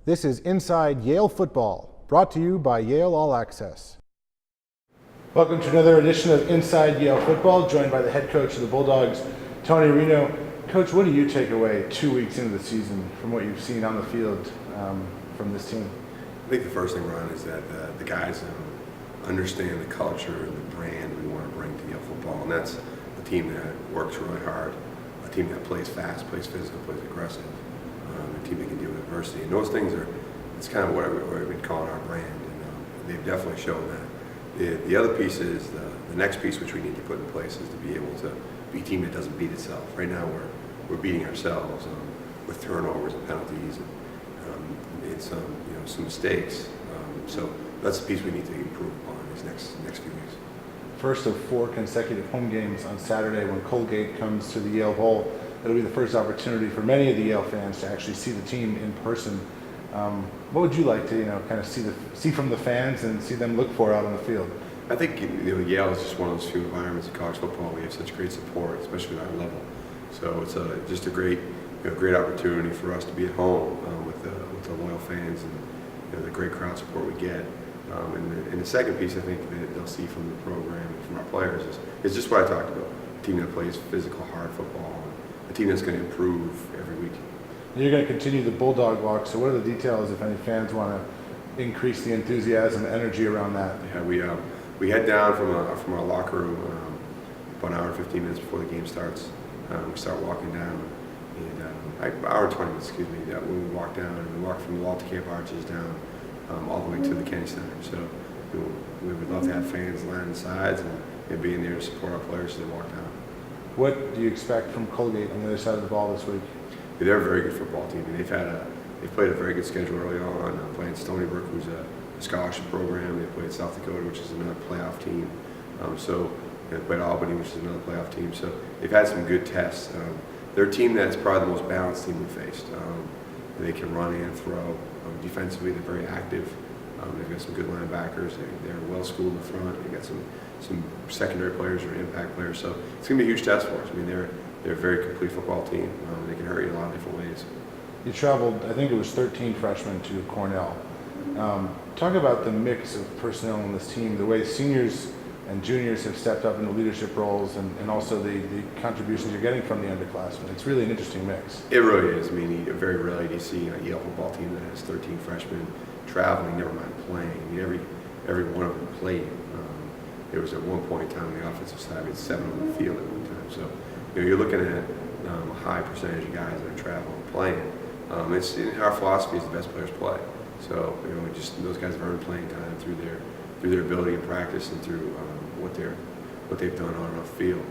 This is Inside Yale Football, brought to you by Yale All Access. Welcome to another edition of Inside Yale Football, joined by the head coach of the Bulldogs, Tony Reno. Coach, what do you take away 2 weeks into the season from what you've seen on the field from this team? I think the first thing, Ron, is that the guys understand the culture and the brand we want to bring to Yale football, and that's a team that works really hard, a team that plays fast, plays physical, plays aggressive, a team that can deal with adversity. And those things it's kind of what we'd call our brand, and they've definitely shown that. The other piece is the next piece which we need to put in place is to be able to be a team that doesn't beat itself. Right now we're beating ourselves with turnovers and penalties and some mistakes. So that's the piece we need to improve upon these next few weeks. First of 4 consecutive home games on Saturday when Colgate comes to the Yale Bowl. It'll be the first opportunity for many of the Yale fans to actually see the team in person. What would you like to kind of see from the fans and see them look for out on the field? I think Yale is just one of those few environments in college football. We have such great support, especially at our level. So it's just a great opportunity for us to be at home with the loyal fans and the great crowd support we get. And the second piece I think that they'll see from the program and from our players is just what I talked about. A team that plays physical, hard football, a team that's going to improve every week. You're going to continue the Bulldog Walk, so what are the details if any fans want to increase the enthusiasm and energy around that? Yeah, we head down from our locker room about an hour and 15 minutes before the game starts. We start walking down, and hour and 20 minutes, when we walk down, and we walk from the Walter Camp Arches down all the way to the Kennedy Center. So we would love to have fans lining the sides and being there to support our players as they walk down. What do you expect from Colgate on the other side of the ball this week? They're a very good football team, and they've played a very good schedule early on. Playing Stony Brook, who's a scholarship program. They played South Dakota, which is another playoff team. They played Albany, which is another playoff team. So they've had some good tests. They're a team that's probably the most balanced team we faced. They can run and throw. Defensively, they're very active. They've got some good linebackers. They're well schooled in the front. They've got some secondary players or impact players. So it's going to be a huge test for us. I mean, they're a very complete football team. They can hurt you in a lot of different ways. You traveled, I think it was 13 freshmen to Cornell. Talk about the mix of personnel on this team, the way seniors and juniors have stepped up into leadership roles, and also the contributions you're getting from the underclassmen. It's really an interesting mix. It really is. I mean, very rarely do you see a Yale football team that has 13 freshmen traveling, never mind playing. I mean, every one of them played. There was at one point in time on the offensive side, we had 7 on the field at one time. So you're looking at a high percentage of guys that are traveling and playing. Our philosophy is the best players play. So just those guys have earned playing time through their ability and practice and through what they've done on and off the field.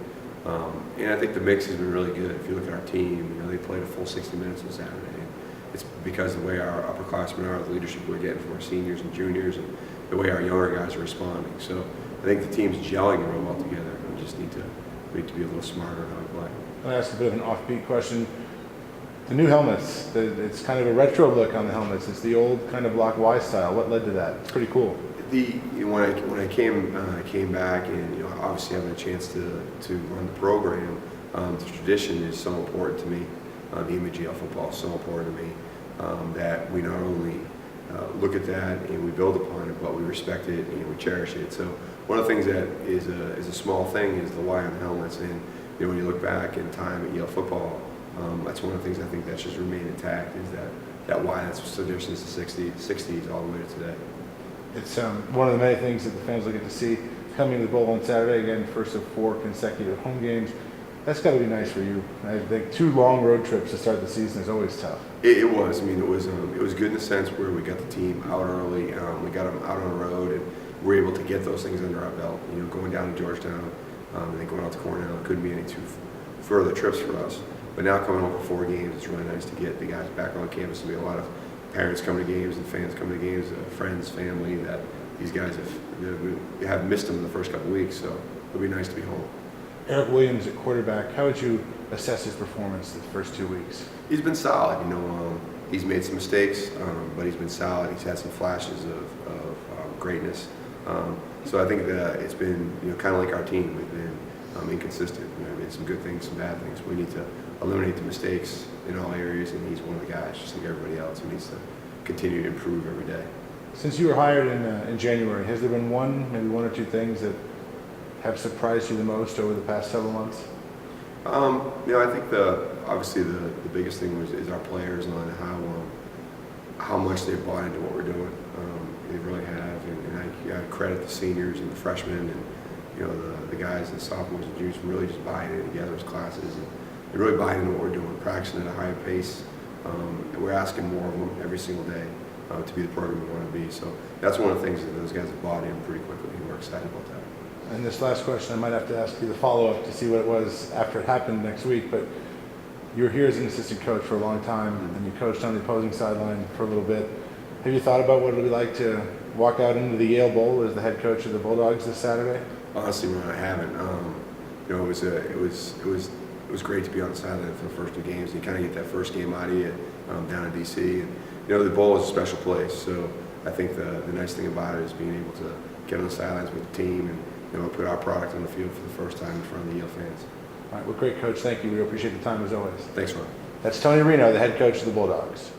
And I think the mix has been really good. If you look at our team, they played a full 60 minutes on Saturday. And it's because of the way our upperclassmen are, the leadership we're getting from our seniors and juniors, and the way our younger guys are responding. So I think the team's gelling real well together. We just need to be a little smarter in how we play. I'll ask a bit of an offbeat question. The new helmets, it's kind of a retro look on the helmets. It's the old kind of Block Y style. What led to that? It's pretty cool. When I came back, and obviously having a chance to run the program, the tradition is so important to me. The image of Yale football is so important to me that we not only look at that and we build upon it, but we respect it and we cherish it. So one of the things that is a small thing is the Y on the helmets, and when you look back in time at Yale football, that's one of the things I think that's just remained intact, is that Y that's so there since the 60s all the way to today. It's one of the many things that the fans will get to see coming to the Bowl on Saturday. Again, first of 4 consecutive home games. That's got to be nice for you. I think 2 long road trips to start the season is always tough. It was. I mean, it was good in the sense where we got the team out early. We got them out on the road, and we're able to get those things under our belt. Going down to Georgetown and then going out to Cornell, it couldn't be any 2 further trips for us. But now coming home for 4 games, it's really nice to get the guys back on campus. There'll be a lot of parents coming to games and fans coming to games, friends, family, that these guys have missed them in the first couple of weeks, so it'll be nice to be home. Eric Williams at quarterback, how would you assess his performance the first 2 weeks? He's been solid. He's made some mistakes, but he's been solid. He's had some flashes of greatness. So I think that it's been kind of like our team. We've been inconsistent. We've made some good things, some bad things. We need to eliminate the mistakes in all areas, and he's one of the guys, just like everybody else, who needs to continue to improve every day. Since you were hired in January, has there been maybe one or two things that have surprised you the most over the past several months? I think obviously the biggest thing is our players on how much they've bought into what we're doing. They really have, and I credit the seniors and the freshmen and the guys and sophomores and juniors for really just buying it together as classes. And they really buy into what we're doing, practicing at a higher pace, and we're asking more of them every single day to be the program we want to be. So that's one of the things that those guys have bought in pretty quickly, and we're excited about that. And this last question, I might have to ask you the follow-up to see what it was after it happened next week, but you were here as an assistant coach for a long time, and you coached on the opposing sideline for a little bit. Have you thought about what it would be like to walk out into the Yale Bowl as the head coach of the Bulldogs this Saturday? Honestly, Ron, I haven't. It was great to be on the sideline for the first two games. You kind of get that first game out of you down in DC, and the bowl is a special place. So I think the nice thing about it is being able to get on the sidelines with the team and put our product on the field for the first time in front of the Yale fans. All right, well, great, Coach. Thank you. We appreciate the time as always. Thanks, Ron. That's Tony Reno, the head coach of the Bulldogs.